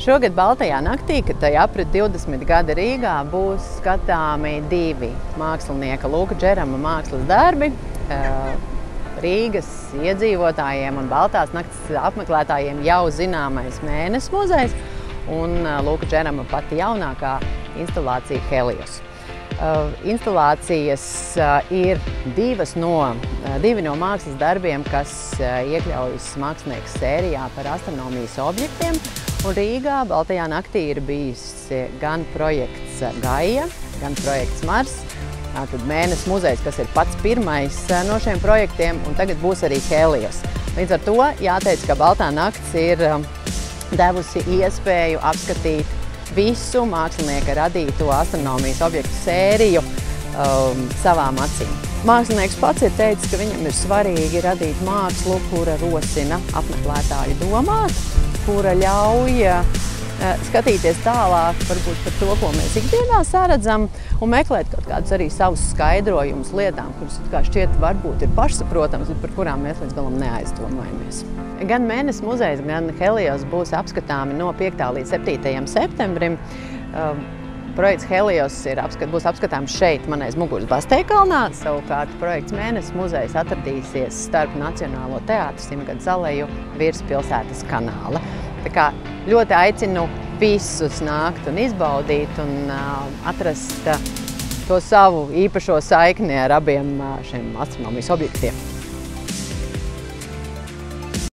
Šogad Baltajā naktī, kad tai aprit 20 gadi Rīgā, būs skatāmi divi mākslinieka Luka Džerama mākslas darbi. Rīgas iedzīvotājiem un Baltās nakts apmeklētājiem jau zināmais Mēnesis muzejs un Luka Džerama pati jaunākā instalācija Helios. Instalācijas ir divi no mākslas darbiem, kas iekļaujas mākslinieku sērijā par astronomijas objektiem. Un Rīgā Baltajā naktī ir bijis gan projekts Gaia, gan projekts Mars. Tad Mēnesis muzejs, kas ir pats pirmais no šiem projektiem, un tagad būs arī Helios. Līdz ar to jāteic, ka Baltā nakts ir devusi iespēju apskatīt visu mākslinieka radīto astronomijas objektu sēriju savām acīm. Mākslinieks pats ir teicis, ka viņam ir svarīgi radīt mākslu, kura rosina apmeklētāju domāt, kura ļauj skatīties tālāk varbūt par to, ko mēs ikdienā saredzam, un meklēt kaut kādus arī savus skaidrojumus lietām, kuras šķiet varbūt ir pašsaprotams, bet par kurām mēs līdz galam neaizdomājamies. Gan Mēnesis muzejs, gan Helios būs apskatāmi no 5. līdz 7. septembrim. Projekts Helios būs apskatāms šeit, man aiz muguras Basteikalnā. Savukārt projekts Mēnesis muzejs atradīsies starp Nacionālo teātru Simgadu zaleju virs pilsētas kanāla. Tā kā ļoti aicinu visus nākt un izbaudīt un atrast to savu īpašo saikni ar abiem šiem astronomijas objektiem.